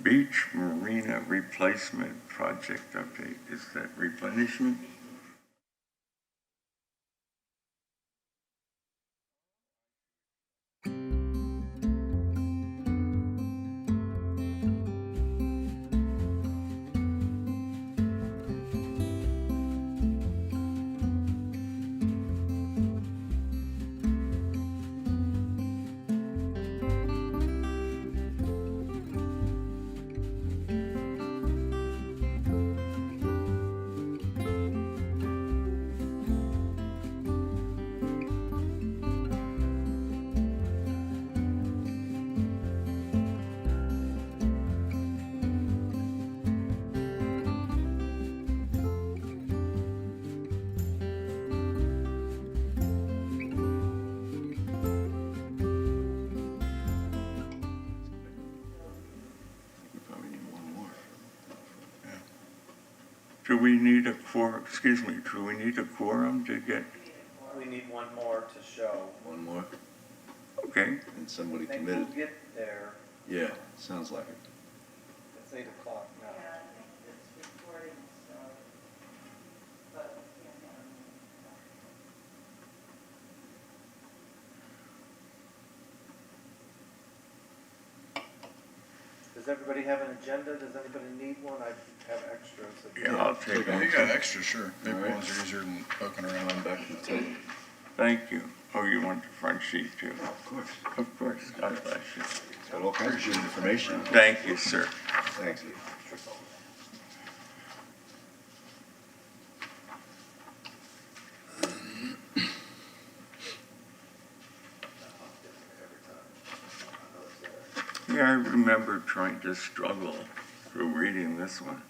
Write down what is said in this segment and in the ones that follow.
Beach Marina Replacement Project update. Is that replenishment? We probably need one more. Do we need a quorum, excuse me, do we need a quorum to get, We need one more to show. One more, okay? and somebody I think committed. we'll get there. Yeah, sounds like it. It's 8 o'clock now. Yeah, I think it's recording, so, but we can't have a meeting. Does everybody have an agenda? Does anybody need one? I have extras. Yeah, I'll take Yeah, one. you got extra, sure. Paper All right. ones are easier than poking around. I'm back to the table. Thank you. Oh, you want the front sheet too? Of course. Of course, God bless you. It's got all kinds of good information. Thank you, sir. Thanks. Yeah, I remember trying to struggle through reading this one.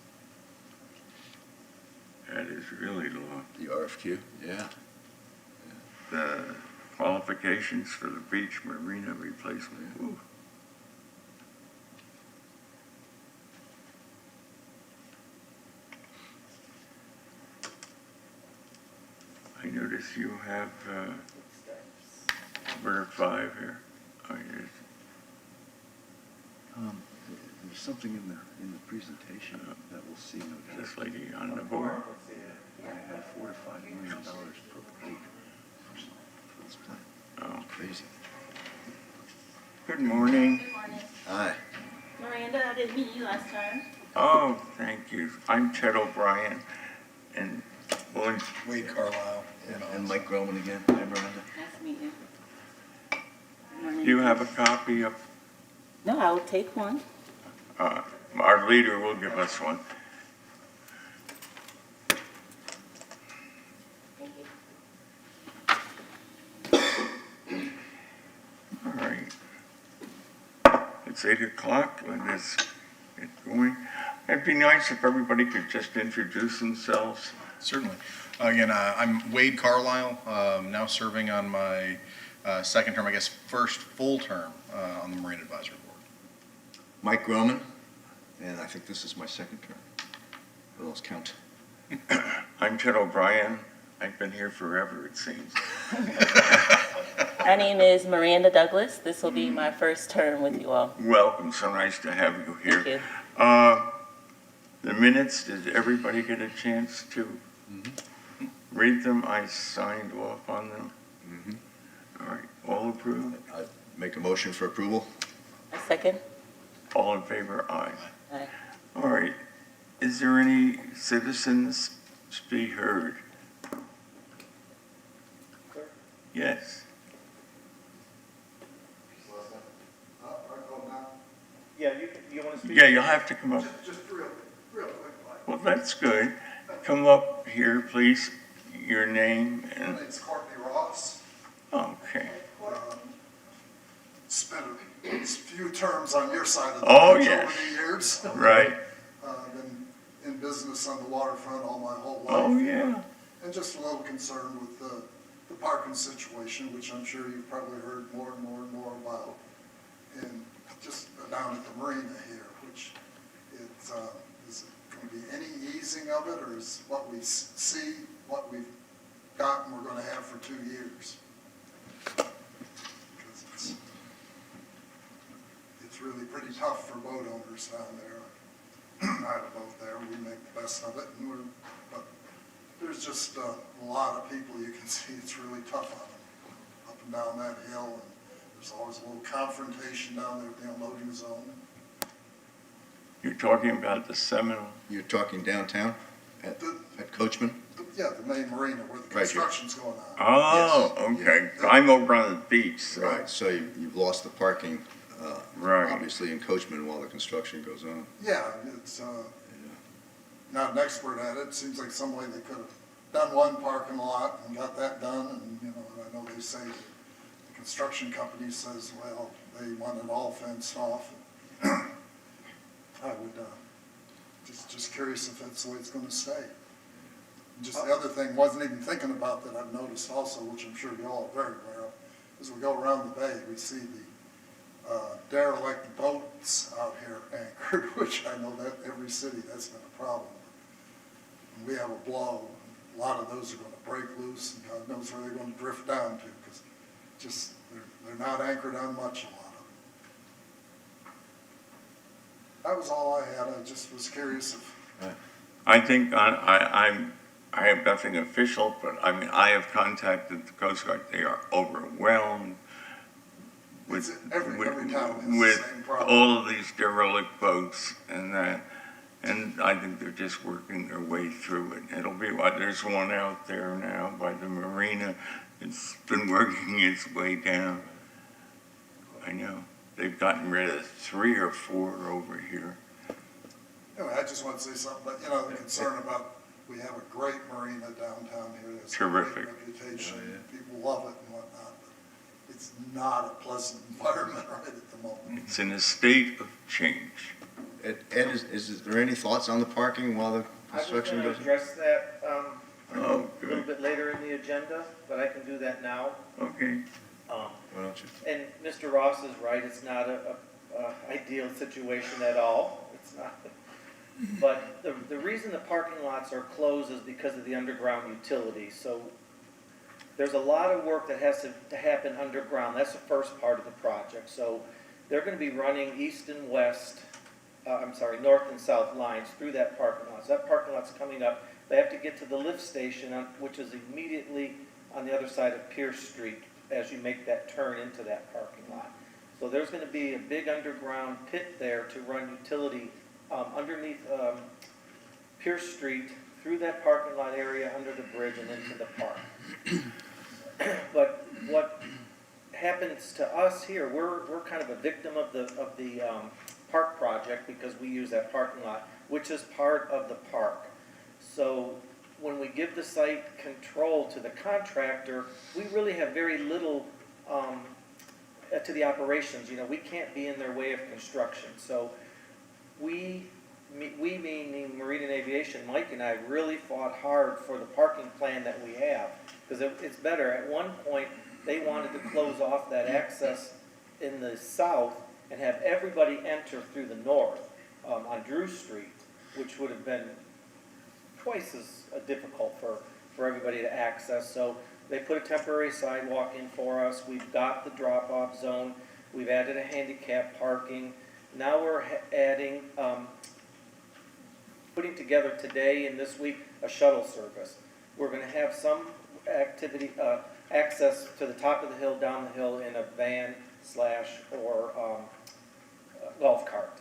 That is really long. The RFQ, yeah. The qualifications for the beach marina replacement. Ooh. I notice you have number 5 here. Oh, yes. There's something in the presentation that we'll see, no doubt. This lady on the board. Let's see it. I had $4 to $5 million appropriated for this plan. Oh. Crazy. Good morning. Good morning. Hi. Miranda, I didn't meet you last time. Oh, thank you. I'm Chet O'Brien, and well, Wade Carlisle. And Mike Groman again. Hi, Miranda. Nice to meet you. Good morning. do you have a copy of, No, I will take one. our leader will give us one. Thank you. All right. It's 8 o'clock. Let's get going. It'd be nice if everybody could just introduce themselves. Certainly. Again, I'm Wade Carlisle, now serving on my second term, I guess first full term on the Marine Advisory Board. Mike Groman, and I think this is my second term. What else count? I'm Chet O'Brien. I've been here forever, it seems. My name is Miranda Douglas. This will be my first term with you all. Welcome. So nice to have you here. Thank you. The minutes, did everybody get a chance to read them? I signed off on them. All right, all approved? I make a motion for approval. A second? All in favor? Aye. Aye. All right, is there any citizens to be heard? Clerk? Yes. Yeah, you want to speak? Yeah, you'll have to come up. Just real quick, like, Well, that's good. Come up here, please, your name my and, name's Courtney Ross. okay. Spent a few terms on your side of the Oh, bench yes. over the years. Right. Been in business on the waterfront all my whole life. Oh, yeah. And just a little concerned with the parking situation, which I'm sure you've probably heard more and more and more about. And just down at the marina here, which is it going to be any easing of it, or is what we see, what we've got and we're going to have for 2 years? Because it's really pretty tough for boat owners down there. I have a boat there, we make the best of it, but there's just a lot of people you can see, it's really tough on them, up and down that hill, and there's always a little confrontation down there at the unloading zone. You're talking about the Seminole? You're talking downtown at Coachman? Yeah, the main marina where the Right here. construction's going on. Oh, Yes. okay. Yeah. I'm over on the beach, so. Right, so you've lost the parking, Right. obviously in Coachman while the construction goes on. Yeah, it's, not an expert at it, seems like some way they could have done one parking lot and got that done, and, and I know they say that the construction company says, well, they want it all fenced off. I would, just curious if that's the way it's gonna stay. Just the other thing, wasn't even thinking about that I've noticed also, which I'm sure you all are very aware of, as we go around the bay, we see the derelict boats out here anchored, which I know that every city, that's been a problem. And we have a blow, a lot of those are gonna break loose, and God knows where they're gonna drift down to, because just, they're not anchored on much, a lot of them. That was all I had, I just was curious if, I think I have nothing official, but I mean, I have contacted the Coast Guard. They are overwhelmed with, It's every town has the with same problem. all of these derelict boats and that. And I think they're just working their way through it. It'll be like, there's one out there now by the marina. It's been working its way down. I know. They've gotten rid of 3 or 4 over here. anyway, I just want to say something, but, the concern about, we have a great marina downtown here, that's a Terrific. great reputation, people love it and whatnot, but it's not a pleasant environment right at the moment. It's in a state of change. Ed, is there any thoughts on the parking while the I was construction gonna goes on? address that, Oh, a little good. bit later in the agenda, but I can do that now. Okay. Why don't you? And Mr. Ross is right, it's not a ideal situation at all. It's not. But the reason the parking lots are closed is because of the underground utilities. So there's a lot of work that has to happen underground. That's the first part of the project. So they're gonna be running east and west, north and south lines through that parking lot. So that parking lot's coming up. They have to get to the lift station, which is immediately on the other side of Pierce Street as you make that turn into that parking lot. So there's gonna be a big underground pit there to run utility underneath Pierce Street, through that parking lot area, under the bridge and into the park. But what happens to us here, we're kind of a victim of the park project because we use that parking lot, which is part of the park. So when we give the site control to the contractor, we really have very little to the operations. We can't be in their way of construction. So we meaning Marine and Aviation, Mike and I really fought hard for the parking plan that we have, because it's better. At one point, they wanted to close off that access in the south and have everybody enter through the north on Drew Street, which would have been twice as difficult for everybody to access. So they put a temporary sidewalk in for us. We've got the drop-off zone. We've added a handicap parking. Now we're adding, putting together today and this week a shuttle service. We're going to have some activity, access to the top of the hill, down the hill in a van or golf cart.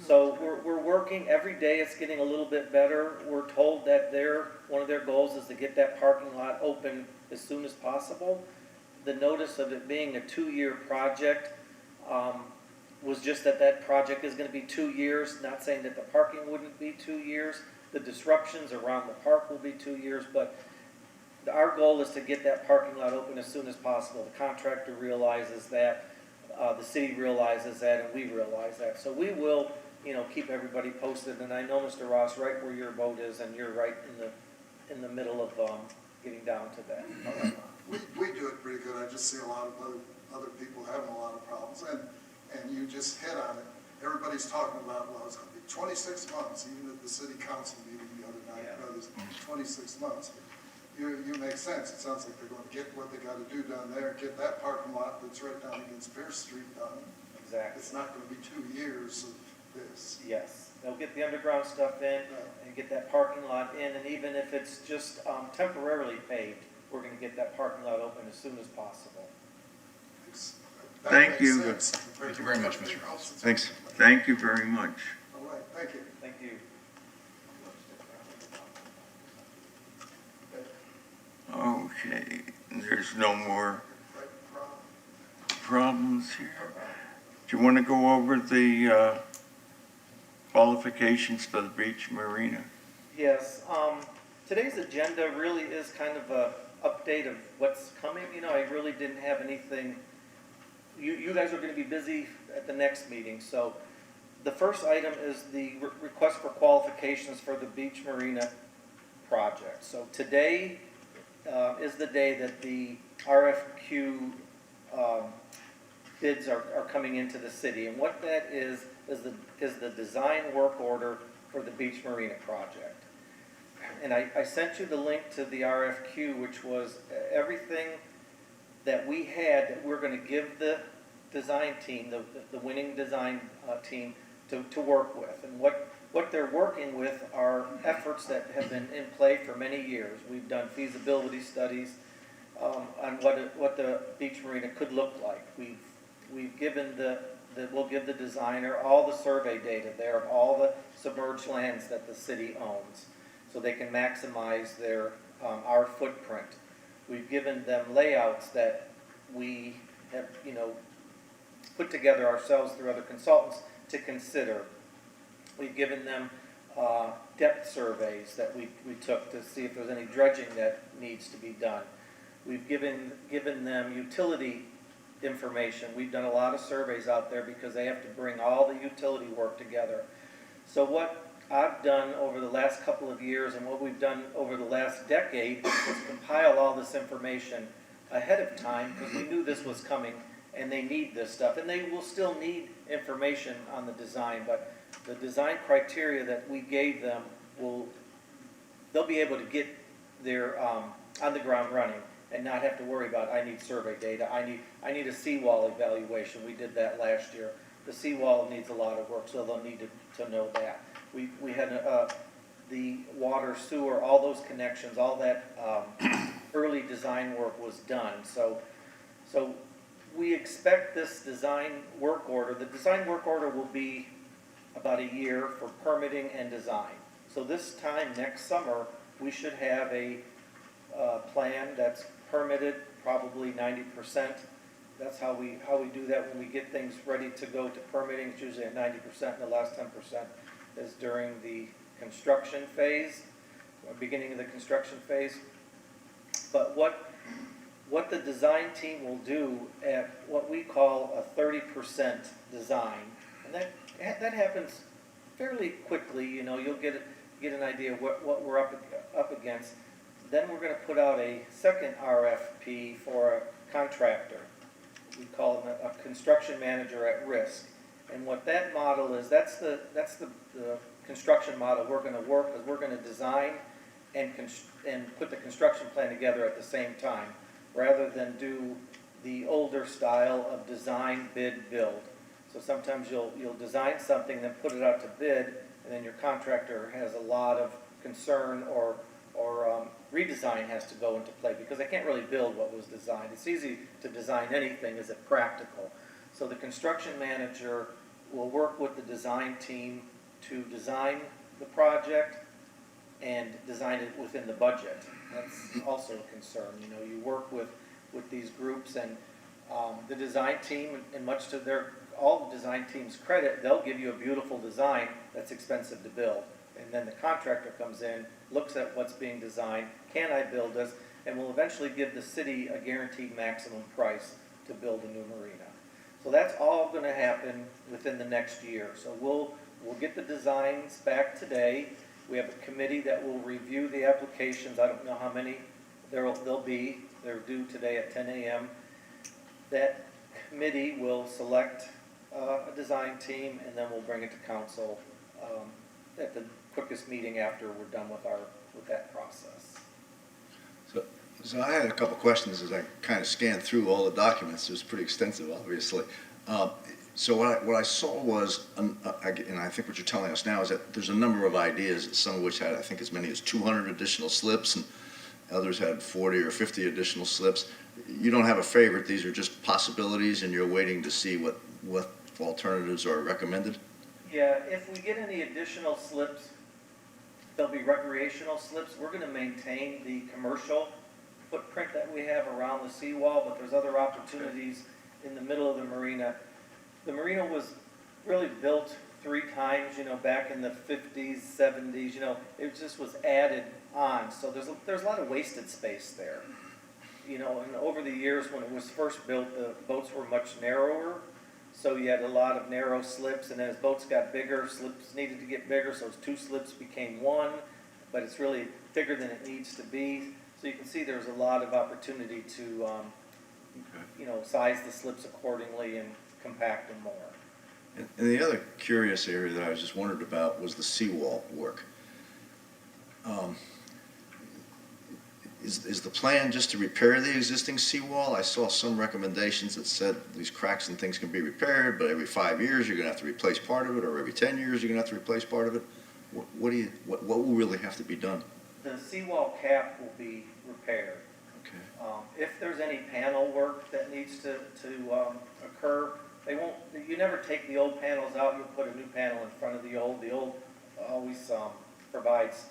So we're working every day. It's getting a little bit better. We're told that one of their goals is to get that parking lot open as soon as possible. The notice of it being a 2-year project was just that project is going to be 2 years. Not saying that the parking wouldn't be 2 years. The disruptions around the park will be 2 years, but our goal is to get that parking lot open as soon as possible. The contractor realizes that, the city realizes that, and we realize that. So we will, keep everybody posted. And I know, Mr. Ross, right where your boat is, and you're right in the middle of getting down to that. we do it pretty good, I just see a lot of other people having a lot of problems, and you just hit on it. Everybody's talking about, well, it's gonna be 26 months, even at the city council meeting the other night, it's 26 months. You make sense, it sounds like they're gonna get what they gotta do down there, get that parking lot that's right down against Pierce Street done, exactly. It's not gonna be 2 years of this. Yes, they'll get the underground stuff in and get that parking lot in, and even if it's just temporarily paved, we're gonna get that parking lot open as soon as possible. That Thank makes you. sense Thank compared you to very much, everything Mr. else that's Thanks. happening. Thank you very much. All right, thank you. Thank you. Okay, there's no more Right, Rob? problems here. Do you want to go over the qualifications for the beach marina? Yes, today's agenda really is kind of a update of what's coming. You know, I really didn't have anything. You guys are gonna be busy at the next meeting, so the first item is the request for qualifications for the beach marina project. So today, is the day that the RFQ, bids are coming into the city. And what that is the design work order for the beach marina project. And I sent you the link to the RFQ, which was everything that we had that we're gonna give the design team, the winning design team to work with. And what they're working with are efforts that have been in play for many years. We've done feasibility studies on what the beach marina could look like. We've given we'll give the designer all the survey data there of all the submerged lands that the city owns, so they can maximize our footprint. We've given them layouts that we have, put together ourselves through other consultants to consider. We've given them depth surveys that we took to see if there's any dredging that needs to be done. We've given them utility information. We've done a lot of surveys out there because they have to bring all the utility work together. So what I've done over the last couple of years and what we've done over the last decade is compile all this information ahead of time because we knew this was coming and they need this stuff. And they will still need information on the design, but the design criteria that we gave them they'll be able to get their on the ground running and not have to worry about, I need survey data, I need a seawall evaluation. We did that last year. The seawall needs a lot of work, so they'll need to know that. We had the water, sewer, all those connections, all that early design work was done. So we expect this design work order. The design work order will be about a year for permitting and design. So this time next summer, we should have a plan that's permitted, probably 90%. That's how we do that when we get things ready to go to permitting. It's usually at 90%, and the last 10% is during the construction phase, or beginning of the construction phase. But what the design team will do at what we call a 30% design, and that happens fairly quickly. You'll get an idea of what we're up against. Then we're going to put out a second RFP for a contractor. We call them a construction manager at risk. And what that model is, that's the construction model we're going to work with. We're going to design and put the construction plan together at the same time, rather than do the older style of design, bid, build. So sometimes you'll design something, then put it out to bid, and then your contractor has a lot of concern or redesign has to go into play because they can't really build what was designed. It's easy to design anything, is it practical? So the construction manager will work with the design team to design the project and design it within the budget. That's also a concern. You work with these groups, and the design team, and much to all the design team's credit, they'll give you a beautiful design that's expensive to build. And then the contractor comes in, looks at what's being designed, can I build this, and will eventually give the city a guaranteed maximum price to build a new marina. So that's all going to happen within the next year. So we'll get the designs back today. We have a committee that will review the applications. I don't know how many there'll be. They're due today at 10 a.m. That committee will select a design team, and then we'll bring it to council at the quickest meeting after we're done with that process. So I had a couple questions as I kind of scanned through all the documents. It was pretty extensive, obviously. So what I saw was, and I think what you're telling us now is that there's a number of ideas, some of which had, I think, as many as 200 additional slips, and others had 40 or 50 additional slips. You don't have a favorite, these are just possibilities, and you're waiting to see what alternatives are recommended? Yeah, if we get any additional slips, there'll be recreational slips. We're gonna maintain the commercial footprint that we have around the seawall, but there's other opportunities in the middle of the marina. The marina was really built 3 times, back in the 50s, 70s, it just was added on. So there's a lot of wasted space there. And over the years, when it was first built, the boats were much narrower. So you had a lot of narrow slips, and as boats got bigger, slips needed to get bigger, so 2 slips became 1, but it's really bigger than it needs to be. So you can see there's a lot of opportunity to, size the slips accordingly and compact them more. And the other curious area that I was just wondered about was the seawall work. Is the plan just to repair the existing seawall? I saw some recommendations that said these cracks and things can be repaired, but every 5 years you're gonna have to replace part of it, or every 10 years you're gonna have to replace part of it. What will really have to be done? The seawall cap will be repaired. Okay. If there's any panel work that needs to occur, you never take the old panels out, you'll put a new panel in front of the old. The old always provides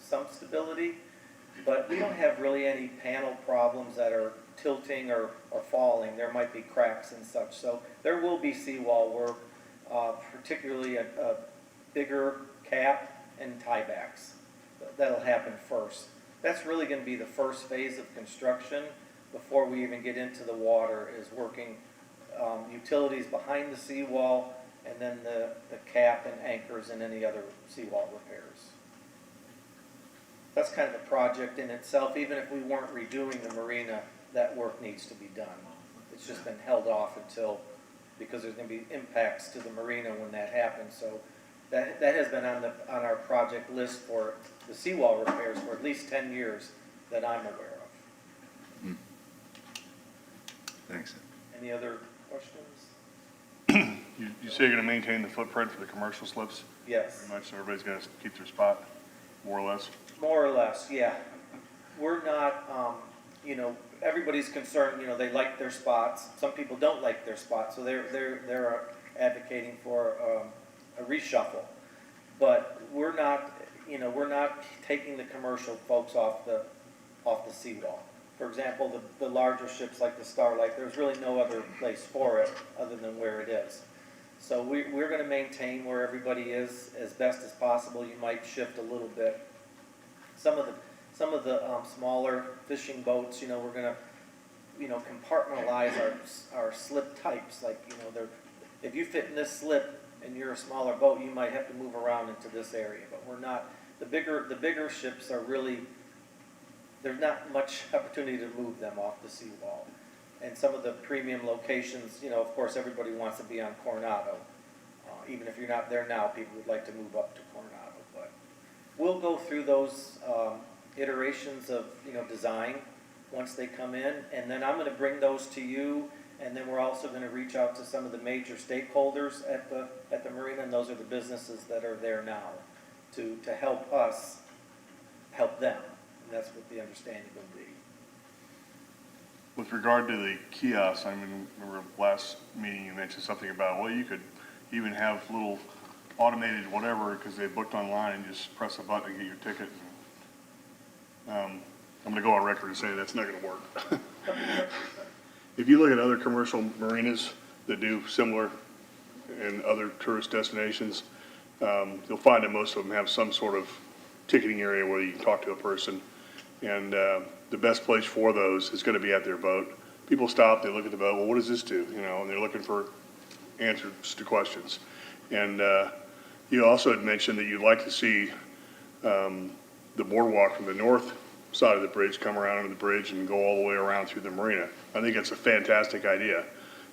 some stability, but we don't have really any panel problems that are tilting or falling. There might be cracks and such, so there will be seawall work, particularly a bigger cap and tiebacks. That'll happen first. That's really going to be the first phase of construction before we even get into the water, is working utilities behind the seawall, and then the cap and anchors and any other seawall repairs. That's kind of a project in itself. Even if we weren't redoing the marina, that work needs to be done. It's just been held off because there's going to be impacts to the marina when that happens. So that has been on our project list for the seawall repairs for at least 10 years that I'm aware of. Thanks. Any other questions? You say you're gonna maintain the footprint for the commercial slips? Yes. Pretty much, so everybody's gonna keep their spot, more or less? More or less, yeah. We're not, everybody's concerned, they like their spots. Some people don't like their spots, so they're advocating for a reshuffle. But we're not taking the commercial folks off the seawall. For example, the larger ships like the Starlight, there's really no other place for it other than where it is. So we're going to maintain where everybody is as best as possible. You might shift a little bit. Some of the smaller fishing boats, we're going to compartmentalize our slip types. Like if you fit in this slip and you're a smaller boat, you might have to move around into this area. But we're not. The bigger ships are really. There's not much opportunity to move them off the seawall. And some of the premium locations, of course, everybody wants to be on Coronado. Even if you're not there now, people would like to move up to Coronado. But we'll go through those iterations of, design once they come in. And then I'm going to bring those to you. And then we're also going to reach out to some of the major stakeholders at the marina. And those are the businesses that are there now to help us help them. And that's what the understanding will be. With regard to the kiosks, I remember last meeting you mentioned something about, well, you could even have little automated whatever, because they booked online and just press a button and get your ticket. I'm going to go on record and say that's not going to work. If you look at other commercial marinas that do similar and other tourist destinations, you'll find that most of them have some sort of ticketing area where you can talk to a person. And the best place for those is going to be at their boat. People stop, they look at the boat, well, what does this do? And they're looking for answers to questions. And you also had mentioned that you'd like to see the boardwalk from the north side of the bridge come around under the bridge and go all the way around through the marina. I think it's a fantastic idea.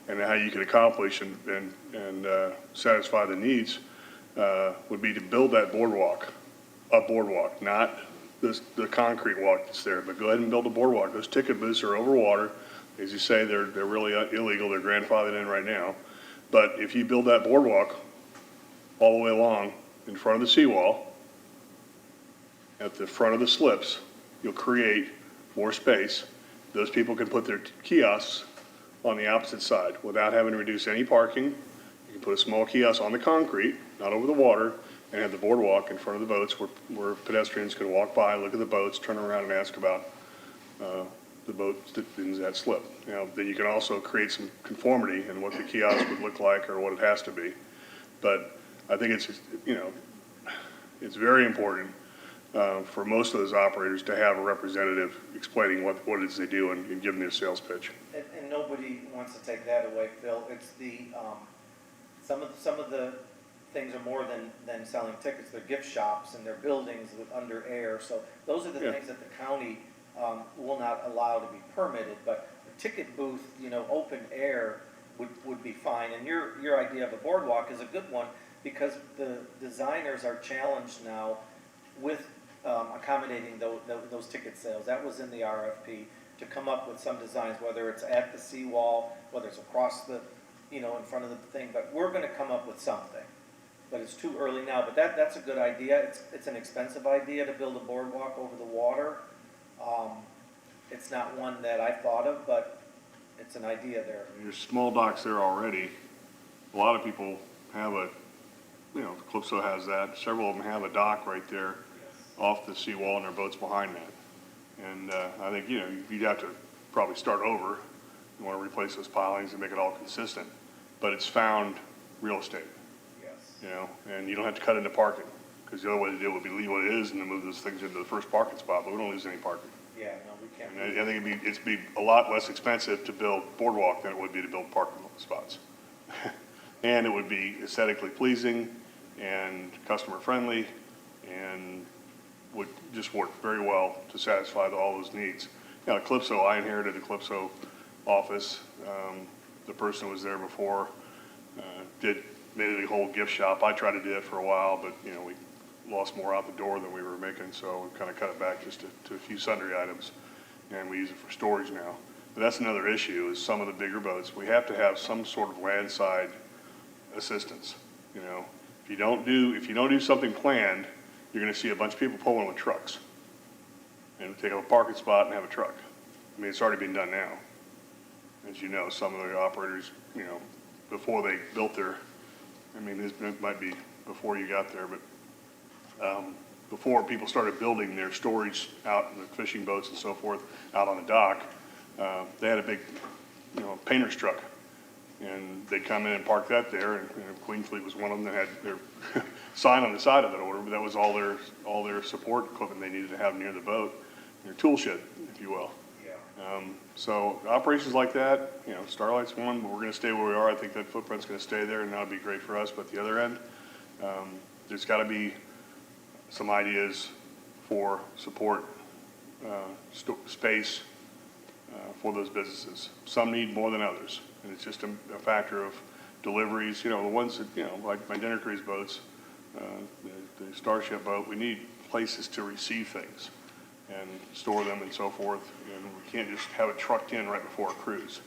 And how you can accomplish and satisfy the needs would be to build that boardwalk, a boardwalk, not the concrete walk that's there, but go ahead and build a boardwalk. Those ticket booths are over water. As you say, they're really illegal. They're grandfathered in right now. But if you build that boardwalk all the way along in front of the seawall, at the front of the slips, you'll create more space. Those people can put their kiosks on the opposite side without having to reduce any parking. You can put a small kiosk on the concrete, not over the water, and have the boardwalk in front of the boats where pedestrians can walk by, look at the boats, turn around and ask about the boat that is that slip. Now, then you can also create some conformity in what the kiosk would look like or what it has to be. But I think it's, you know, it's very important for most of those operators to have a representative explaining what it is they do and giving their sales pitch. And nobody wants to take that away, Phil. It's the, some of the things are more than selling tickets. They're gift shops and they're buildings with under air. So those are the Yeah. things that the county will not allow to be permitted. But a ticket booth, you know, open air would be fine. And your idea of a boardwalk is a good one because the designers are challenged now with accommodating those ticket sales. That was in the RFP, to come up with some designs, whether it's at the seawall, whether it's across the, you know, in front of the thing, but we're gonna come up with something. But it's too early now, but that's a good idea. It's an expensive idea to build a boardwalk over the water. It's not one that I thought of, but it's an idea there. There's small docks there already. A lot of people have Calypso has that. Several of them have a dock right there off the seawall and their boats behind that. And I think, you know, you'd have to probably start over. You want to replace those pilings and make it all consistent. But it's found real estate, Yes. you know, and you don't have to cut into parking. Because the other way to do it would be leave what it is and then move those things into the first parking spot, but we don't lose any parking. Yeah, no, we can't. And I think it'd be a lot less expensive to build boardwalk than it would be to build parking spots. And it would be aesthetically pleasing and customer friendly and would just work very well to satisfy all those needs. You know, Calypso, I inherited the Calypso office. The person who was there before made it a whole gift shop. I tried to do that for a while, but, you know, we lost more out the door than we were making, so we kind of cut it back just to a few sundry items, and we use it for storage now. But that's another issue, is some of the bigger boats, we have to have some sort of landside assistance. You know, if you don't do something planned, you're gonna see a bunch of people pulling with trucks and take up a parking spot and have a truck. I mean, it's already been done now. As you know, some of the operators, you know, before they built their, I mean, it might be before you got there, but before people started building their storage out in the fishing boats and so forth out on the dock, they had a big, you know, painter's truck. And they'd come in and park that there, and you know, Queen Fleet was one of them that had their sign on the side of that order, but that was all their support equipment they needed to have near the boat, their tool shed, if you will. Yeah. So operations like that, you know, Starlight's one, but we're gonna stay where we are. I think that footprint's gonna stay there, and that'll be great for us. But the other end, there's gotta be some ideas for support, space for those businesses. Some need more than others, and it's just a factor of deliveries. You know, the ones that, you know, like my dinner cruise boats, the Starship boat, we need places to receive things and store them and so forth, and we can't just have it trucked in right before a cruise.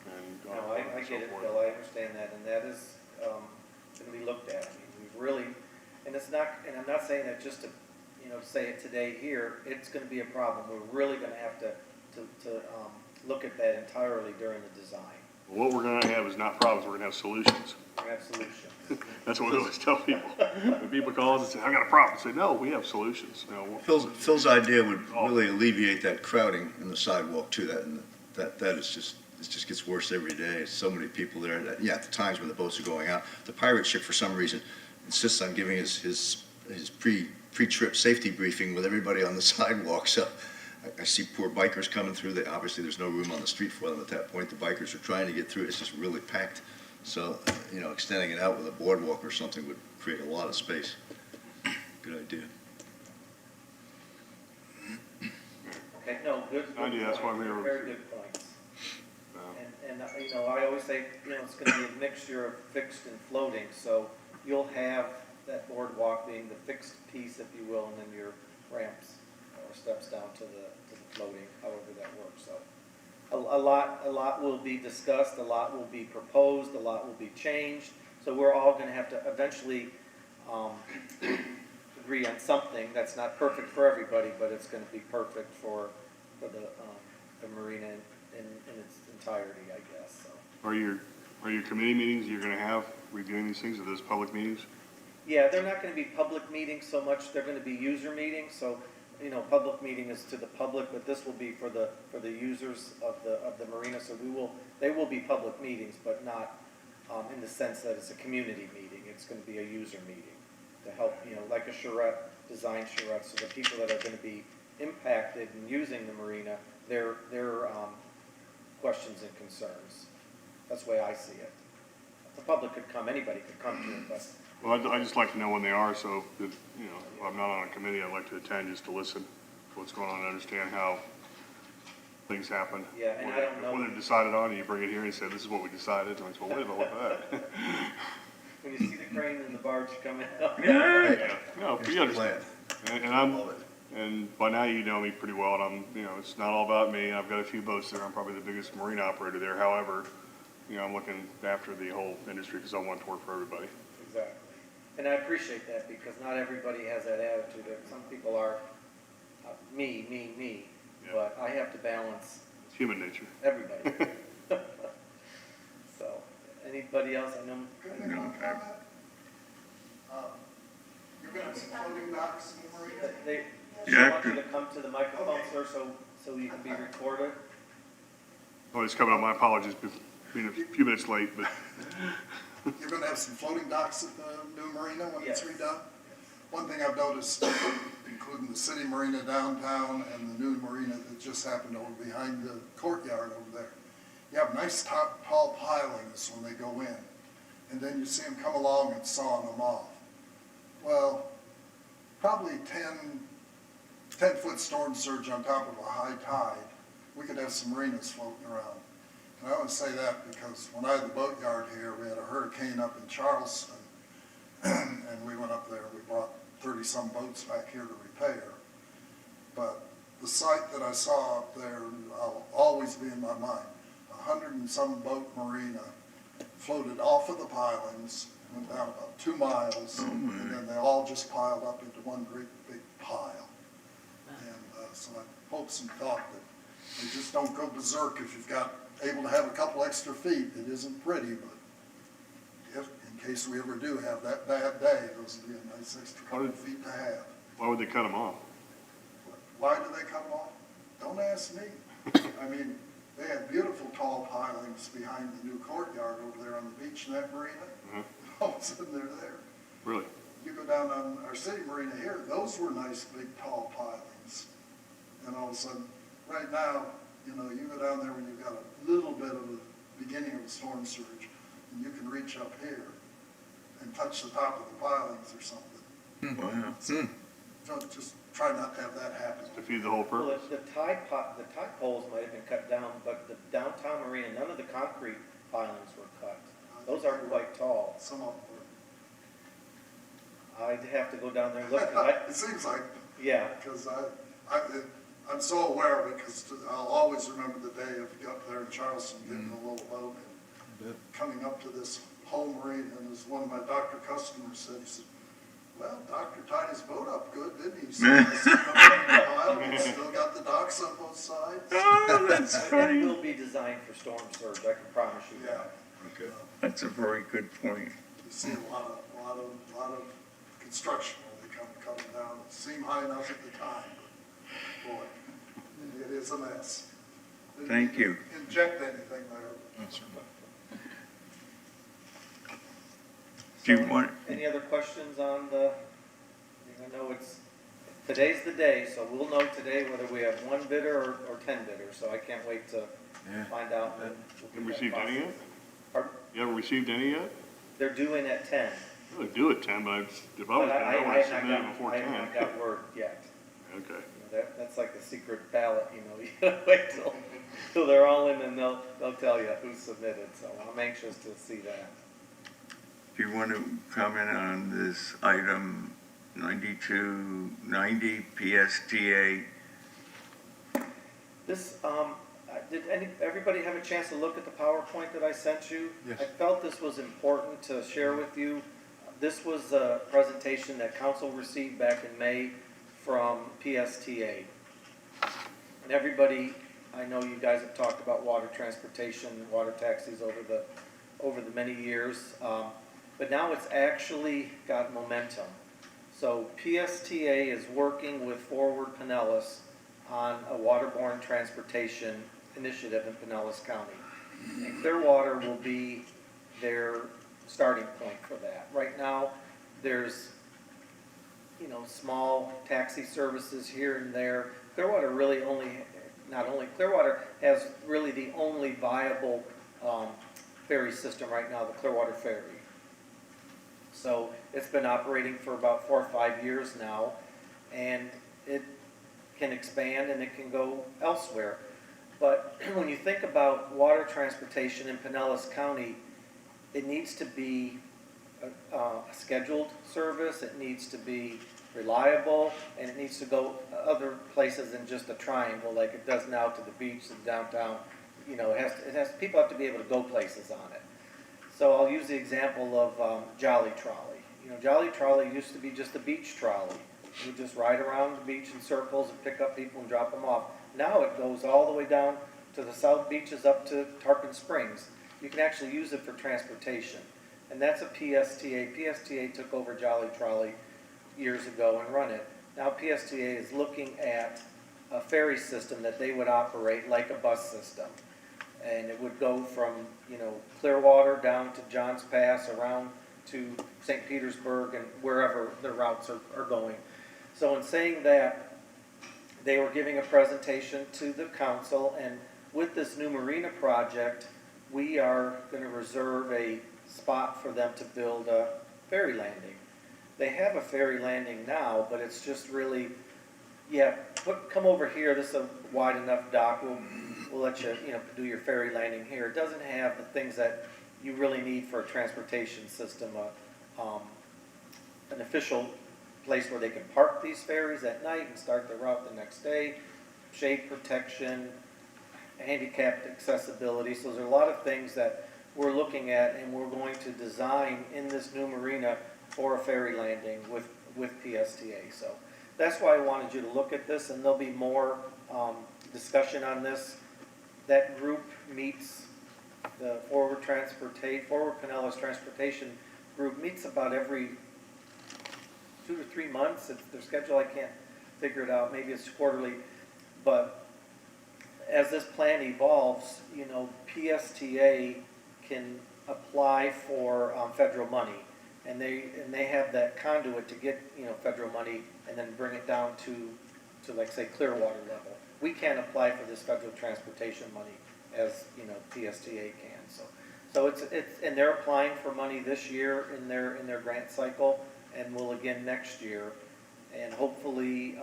And, No, I so get it, forth. Bill, I understand that, and that is, gonna be looked at. I mean, we've really, and it's not, and I'm not saying that just to, you know, say it today here, it's gonna be a problem. We're really gonna have to look at that entirely during the design. What we're gonna have is not problems, we're gonna have solutions. We have solutions. That's what we always tell people. When people call us and say, I got a problem, I say, no, we have solutions. You know, Phil's idea would really alleviate that crowding in the sidewalk too, and that is just, it just gets worse every day. So many people there that, yeah, at the times when the boats are going out, the pirate ship for some reason insists on giving his pre-trip safety briefing with everybody on the sidewalk. So I see poor bikers coming through. Obviously there's no room on the street for them at that point. The bikers are trying to get through. It's just really packed. So, you know, extending it out with a boardwalk or something would create a lot of space. Good idea. Okay, no, good. Idea, that's why we were- Very good points. And, you know, I always say, you know, it's gonna be a mixture of fixed and floating, so you'll have that boardwalk being the fixed piece, if you will, and then your ramps or steps down to the floating, however that works, so. a lot will be discussed, a lot will be proposed, a lot will be changed. So we're all gonna have to eventually, agree on something that's not perfect for everybody, but it's gonna be perfect for the marina in its entirety, I guess, so. Are your committee meetings you're gonna have reviewing these things, are those public meetings? Yeah, they're not gonna be public meetings so much, they're gonna be user meetings, so, public meeting is to the public, but this will be for the users of the marina, so they will be public meetings, but not, in the sense that it's a community meeting, it's gonna be a user meeting to help, like a charrette, design charrette, so the people that are gonna be impacted in using the marina, their questions and concerns. That's the way I see it. The public could come, anybody could come to it, but Well, I'd just like to know when they are, so that, if I'm not on a committee, I'd like to attend just to listen to what's going on and understand how things happen. Yeah, and I don't know- When they're decided on, and you bring it here and you say, this is what we decided, and I say, well, wait a minute, what about that? when you see the crane and the barge coming up. Yeah, no, Here's you the understand. plan. And I'm, Love it. and by now you know me pretty well, and I'm, it's not all about me. I've got a few boats there. I'm probably the biggest marine operator there. However, I'm looking after the whole industry because I want it to work for everybody. Exactly. And I appreciate that because not everybody has that attitude. Some people are me, Yeah. but I have to balance It's human nature. everybody. So, anybody else? I know. Could I make one comment? You're gonna have some floating docks in the marina? They Yeah. want you to come to the microphone, sir, so you can be recorded. Oh, it's coming up. My apologies, being a few minutes late, but You're gonna have some floating docks at the new marina when it's Yes. redone? One thing I've noticed, including the city marina downtown and the new marina that just happened over behind the courtyard over there, you have nice tall pilings when they go in, and then you see them come along and sawing them off. Well, probably 10-foot storm surge on top of a high tide, we could have some marinas floating around. And I only say that because when I had the boatyard here, we had a hurricane up in Charleston, and we went up there, we brought 30-some boats back here to repair. But the sight that I saw up there, I'll always be in my mind. 100-and-some boat marina floated off of the pilings, went down about 2 miles, and then they all just piled up into one great big pile. And so I hope and thought that they just don't go berserk if you've got able to have a couple extra feet. It isn't pretty, but if, in case we ever do have that bad day, those would be a nice extra couple of feet to have. why would they cut them off? Why do they cut them off? Don't ask me. I mean, they had beautiful tall pilings behind the new courtyard over there on the beach in that marina. All of a sudden they're there. Really? You go down on our city marina here, those were nice big tall pilings. And all of a sudden, right now, you go down there when you've got a little bit of a beginning of a storm surge, and you can reach up here and touch the top of the pilings or something. Wow. So just try not to have that happen. To feed the whole Well, purpose? the tide poles might have been cut down, but the downtown marina, none of the concrete pilings were cut. Those are quite tall. Some of them I'd have to go down there and look. 'Cause were. It seems like, Yeah, because I'm so aware of it, because I'll always remember the day of up there in Charleston, getting a little boat and coming up to this whole marina, and as one of my doctor customers said, he said, well, doctor tied his boat up good, didn't he? He said, "It's still got the docks on both sides." Oh, that's it funny. will be designed for storm surge, I can promise you Yeah, that. Okay. That's a very good point. you see a lot of construction when they come coming down. It seemed high enough at the time, but boy, it is a mess. Didn't Thank you. Inject anything there. Do you want, Any other questions on I know today's the day, so we'll know today whether we have 1 bidder or 10 bidders, so I can't wait to find out. when we'll Haven't get that received any process. yet? Pardon? You haven't received any yet? They're due in at 10. Really do it 10, but if I But was, I I would have have submitted not it got, before I 10. have not got word yet. Okay. That's like the secret ballot, you gotta wait till they're all in and they'll tell you who submitted, so I'm anxious to see that. do you want to comment on this item 9290 PSTA? This, Did everybody have a chance to look at the PowerPoint that I sent you? Yes. I felt this was important to share with you. This was a presentation that council received back in May from PSTA. And everybody, I know you guys have talked about water transportation, water taxis over the many years, but now it's actually got momentum. So PSTA is working with Forward Pinellas on a waterborne transportation initiative in Pinellas County. And Clearwater will be their starting point for that. Right now, there's, small taxi services here and there. Clearwater really Clearwater has really the only viable ferry system right now, the Clearwater Ferry. So it's been operating for about 4 or 5 years now, and it can expand and it can go elsewhere. But when you think about water transportation in Pinellas County, it needs to be a scheduled service, it needs to be reliable, and it needs to go other places than just a triangle like it does now to the beach and downtown. People have to be able to go places on it. So I'll use the example of Jolly Trolley. Jolly Trolley used to be just a beach trolley. You just ride around the beach in circles and pick up people and drop them off. Now it goes all the way down to the south beaches up to Tarpon Springs. You can actually use it for transportation. And that's a PSTA. PSTA took over Jolly Trolley years ago and run it. Now PSTA is looking at a ferry system that they would operate like a bus system. And it would go from, Clearwater down to Johns Pass, around to St. Petersburg and wherever the routes are going. So in saying that, they were giving a presentation to the council, and with this new marina project, we are going to reserve a spot for them to build a ferry landing. They have a ferry landing now, but it's just really, come over here, this is a wide enough dock, we'll let you, do your ferry landing here. It doesn't have the things that you really need for a transportation system, an official place where they can park these ferries at night and start their route the next day, shade protection, handicapped accessibility. So there's a lot of things that we're looking at and we're going to design in this new marina for a ferry landing with PSTA. So that's why I wanted you to look at this, and there'll be more discussion on this. That group meets, the Forward Pinellas Transportation Group meets about every 2 to 3 months. It's their schedule, I can't figure it out, maybe it's quarterly. But as this plan evolves, PSTA can apply for federal money. And they have that conduit to get, federal money and then bring it down to like, say, Clearwater level. We can't apply for this federal transportation money as, PSTA can. So it's and they're applying for money this year in their grant cycle, and will again next year. And hopefully,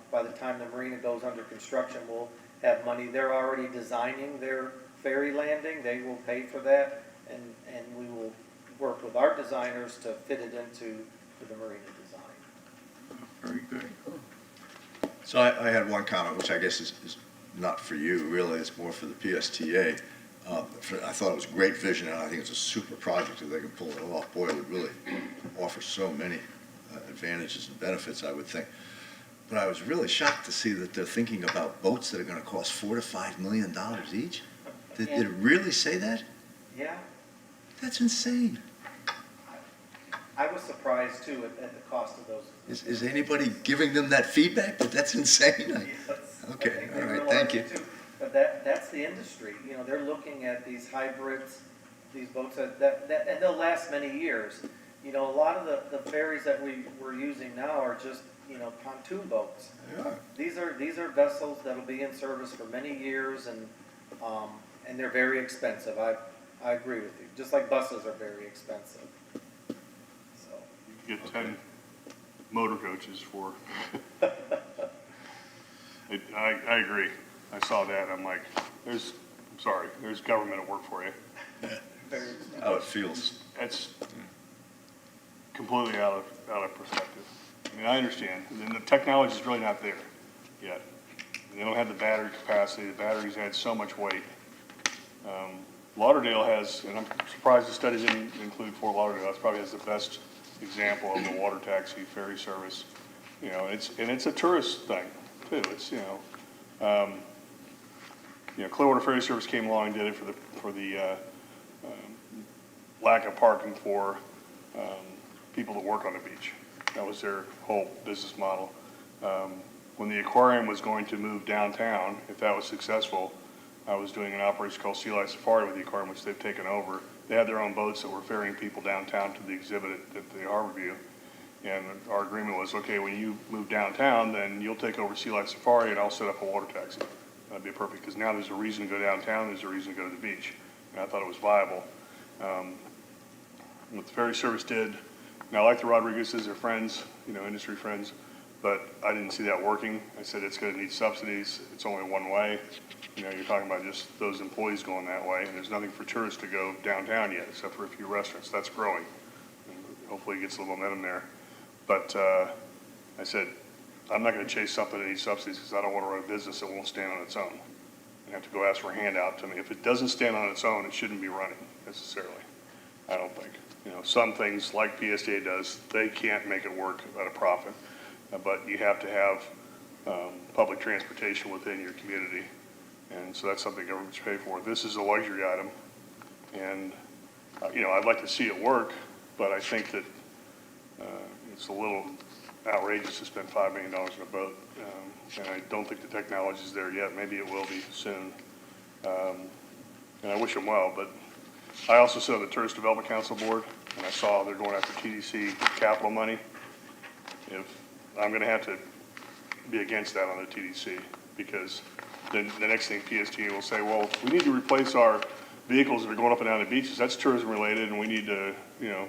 by the time the marina goes under construction, we'll have money. They're already designing their ferry landing. They will pay for that, and we will work with our designers to fit it into the marina design. Very good. So I had one comment, which I guess is not for you, really, it's more for the PSTA. I thought it was a great vision, and I think it's a super project if they can pull it off. Boy, it would really offer so many advantages and benefits, I would think. But I was really shocked to see that they're thinking about boats that are going to cost $4 to $5 million each. Did it really say that? Yeah, That's insane. I was surprised too at the cost of those. Is anybody giving them that feedback that that's insane? Yes, Okay, I think all they right, realize thank it you. too. But that's the industry. They're looking at these hybrids, these boats and they'll last many years. A lot of the ferries that we're using now are just, pontoon boats. Yeah. These are vessels that'll be in service for many years, and they're very expensive. I agree with you. Just like buses are very expensive. So. You get 10 motor coaches for. I agree. I saw that. I'm like, there's government at work for you. Very expensive. How it feels. That's completely out of perspective. I mean, I understand. And the technology is really not there yet. and they don't have the battery capacity. The batteries add so much weight. Lauderdale has, and I'm surprised the study didn't include Fort Lauderdale, it probably has the best example of the water taxi ferry service. You know, it's a tourist thing too. It's, Clearwater Ferry Service came along and did it for the lack of parking for people that work on the beach. That was their whole business model. When the aquarium was going to move downtown, if that was successful, I was doing an operation called Sea Life Safari with the aquarium, which they've taken over. They had their own boats that were ferrying people downtown to the exhibit at the Harborview. And our agreement was, okay, when you move downtown, then you'll take over Sea Life Safari and I'll set up a water taxi. That'd be perfect, because now there's a reason to go downtown, there's a reason to go to the beach. And I thought it was viable. What the ferry service did, now I like the Rodriguez's, they're friends, industry friends, but I didn't see that working. I said it's gonna need subsidies, it's only one way. You're talking about just those employees going that way, and there's nothing for tourists to go downtown yet, except for a few restaurants. That's growing. And hopefully it gets a little momentum there. But I said, I'm not gonna chase something that needs subsidies, because I don't wanna run a business that won't stand on its own and have to go ask for a handout to me. If it doesn't stand on its own, it shouldn't be running necessarily, I don't think. Some things like PSTA does, they can't make it work at a profit, but you have to have public transportation within your community. And so that's something governments pay for. This is a luxury item, and, I'd like to see it work, but I think that it's a little outrageous to spend $5 million in a boat, and I don't think the technology's there yet. Maybe it will be soon, and I wish them well, but I also sit on the Tourist Development Council board, and I saw they're going after TDC capital money. If I'm gonna have to be against that on the TDC, because then the next thing PSTA will say, well, we need to replace our vehicles that are going up and down the beaches. That's tourism related, and we need to,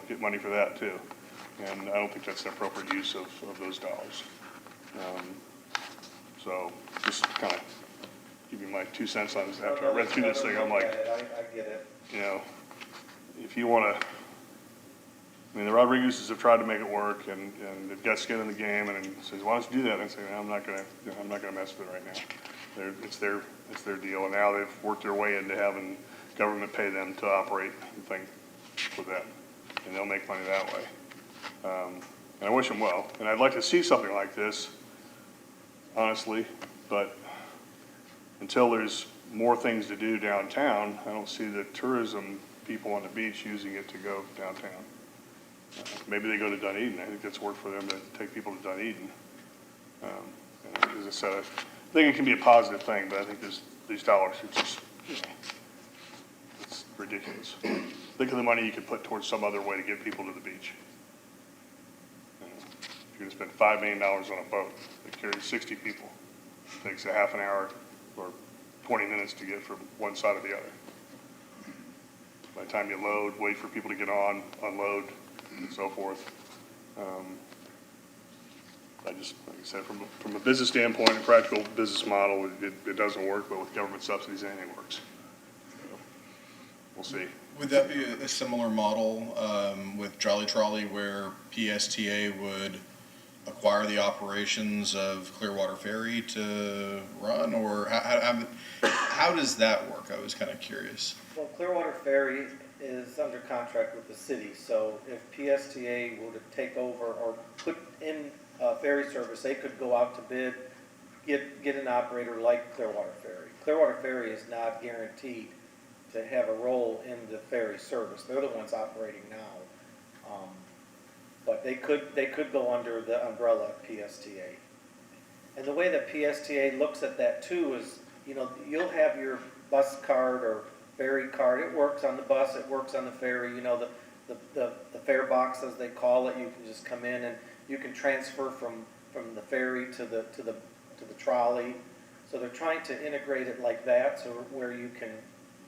get money for that too. And I don't think that's an appropriate use of those dollars. So just kind of give you my 2 cents on this. After I read through this thing, I'm like, I get it. if you want to, the Rodriguez's have tried to make it work, and they've got skin in the game, and says, why don't you do that? And I say, I'm not gonna mess with it right now. It's their deal, and now they've worked their way into having government pay them to operate the thing for them, and they'll make money that way. And I wish them well, and I'd like to see something like this, honestly, but until there's more things to do downtown, I don't see the tourism people on the beach using it to go downtown. Maybe they go to Dunedin. I think that's worked for them to take people to Dunedin. And as I said, I think it can be a positive thing, but I think these dollars are just, it's ridiculous. Think of the money you could put towards some other way to get people to the beach. If you're gonna spend $5 million on a boat that carries 60 people, it takes a half an hour or 20 minutes to get from one side to the other. By the time you load, wait for people to get on, unload, and so forth. I just, like I said, from a business standpoint, a practical business model, it doesn't work, but with government subsidies, anything works. So, we'll see. Would that be a similar model with Jolly Trolley, where PSTA would acquire the operations of Clearwater Ferry to run, or how does that work? I was kind of curious. Well, Clearwater Ferry is under contract with the city, so if PSTA were to take over or put in ferry service, they could go out to bid, get an operator like Clearwater Ferry. Clearwater Ferry is not guaranteed to have a role in the ferry service. They're the ones operating now. But they could go under the umbrella of PSTA. And the way that PSTA looks at that too is, you'll have your bus card or ferry card. It works on the bus, it works on the ferry, the fare box, as they call it. You can just come in and you can transfer from the ferry to the trolley. So they're trying to integrate it like that, so where you can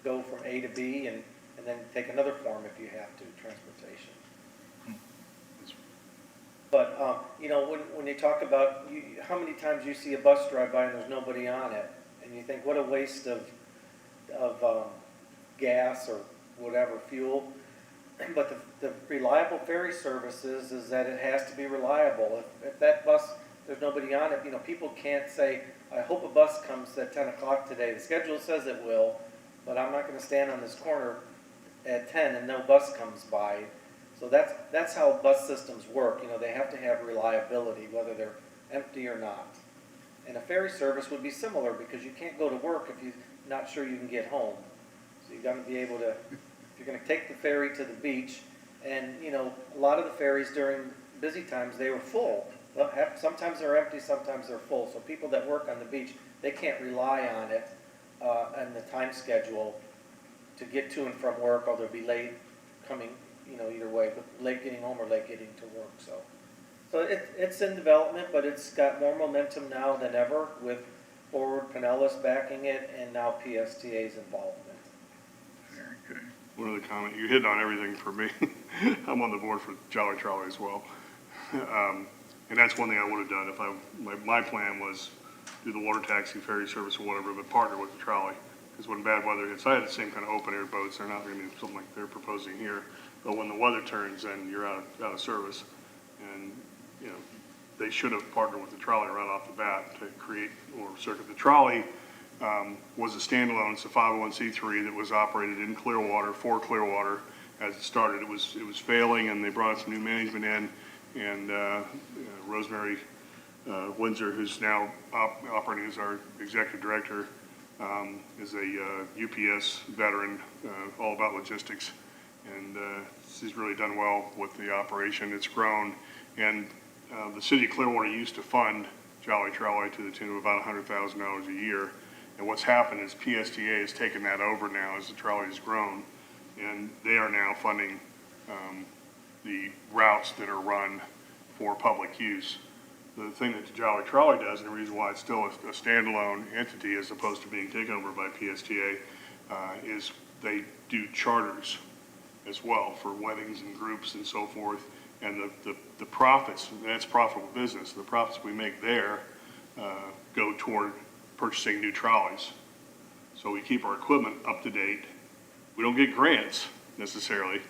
go from A to B and then take another form if you have to, transportation. But, when you talk about, how many times you see a bus drive by and there's nobody on it, and you think, what a waste of gas or whatever, fuel. But the reliable ferry service is that it has to be reliable. If that bus there's nobody on it, you know, people can't say, I hope a bus comes at 10 o'clock today. The schedule says it will, but I'm not gonna stand on this corner at 10 and no bus comes by. So that's how bus systems work, you know, they have to have reliability, whether they're empty or not. And a ferry service would be similar, because you can't go to work if you're not sure you can get home. So you gotta be able to, if you're gonna take the ferry to the beach, and, you know, a lot of the ferries during busy times, they were full. Well, sometimes they're empty, sometimes they're full. So people that work on the beach, they can't rely on it, and the time schedule to get to and from work, or they'll be late coming, you know, either way, but late getting home or late getting to work, so. So it's in development, but it's got more momentum now than ever, with Forward Pinellas backing it, and now PSTA's involvement. Very good. One other comment, you hit on everything for me. I'm on the board for Jolly Trolley as well. And that's one thing I would have done if my plan was do the water taxi ferry service or whatever, but partner with the trolley. Because when bad weather hits, I had the same kind of open air boats, they're not going to be something like they're proposing here. But when the weather turns, then you're out of service. And, you know, they should have partnered with the trolley right off the bat to create or circuit. The trolley was a standalone, it's a 501c3 that was operated in Clearwater, for Clearwater as it started. It was failing, and they brought some new management in, and Rosemary Windsor, who's now operating as our executive director, is a UPS veteran, all about logistics, and she's really done well with the operation. It's grown, and the city of Clearwater used to fund Jolly Trolley to the tune of about $100,000 a year. And what's happened is PSTA has taken that over now as the trolley has grown, and they are now funding the routes that are run for public use. The thing that the Jolly Trolley does, and the reason why it's still a standalone entity as opposed to being taken over by PSTA, is they do charters as well for weddings and groups and so forth. And the profits, that's profitable business. The profits we make there go toward purchasing new trolleys. So we keep our equipment up to date. We don't get grants necessarily,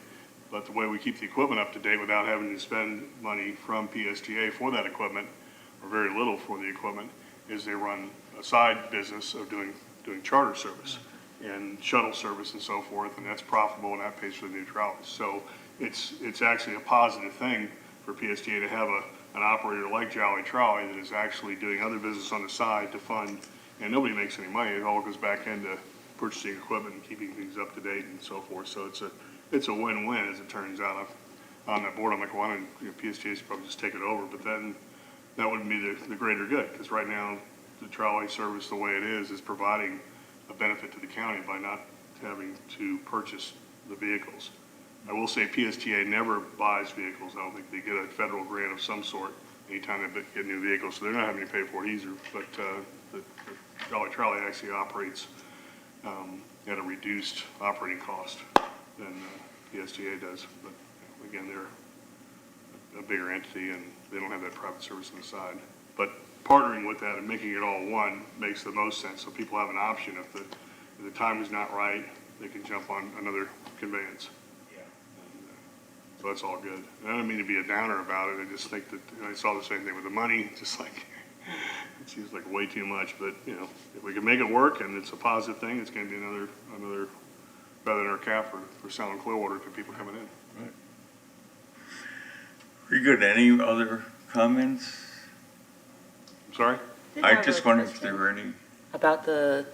but the way we keep the equipment up to date without having to spend money from PSTA for that equipment, or very little for the equipment, is they run a side business of doing charter service and shuttle service and so forth, and that's profitable, and that pays for the new trolleys. So it's actually a positive thing for PSTA to have an operator like Jolly Trolley that is actually doing other business on the side to fund, and nobody makes any money. It all goes back into purchasing equipment and keeping things up to date and so forth. So it's a win-win, as it turns out. On that board, I'm like, why don't PSTA should probably just take it over, but then that wouldn't be the greater good, because right now the trolley service, the way it is providing a benefit to the county by not having to purchase the vehicles. I will say PSTA never buys vehicles. I don't think they get a federal grant of some sort anytime they get new vehicles, so they're not having to pay for it either. But the Jolly Trolley actually operates at a reduced operating cost than PSTA does. But again, they're a bigger entity, and they don't have that private service on the side. But partnering with that and making it all one makes the most sense, so people have an option. If the time is not right, they can jump on another conveyance. So that's all good. And I don't mean to be a downer about it. I just think that, I saw the same thing with the money, just like, it seems like way too much, but, you know, if we can make it work and it's a positive thing, it's gonna be another feather in our cap for selling Clearwater to people coming in. Right. Very good. Any other comments? I'm sorry? Didn't I have just a wondered if question there were any. about the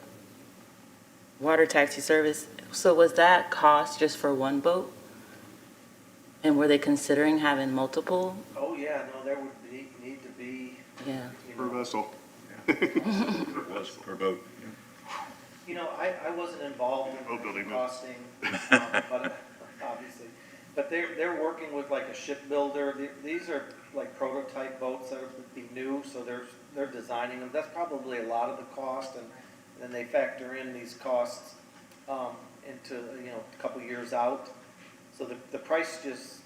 water taxi service. So was that cost just for one boat? And were they considering having multiple? Oh, yeah, no, there would need to be, Yeah. you Per know, vessel. It was per boat. you know, I wasn't involved Boat in building, the no. costing, but obviously. But they're working with like a shipbuilder. These are like prototype boats that would be new, so they're designing them. That's probably a lot of the cost, and then they factor in these costs into, you know, a couple years out. So the price just,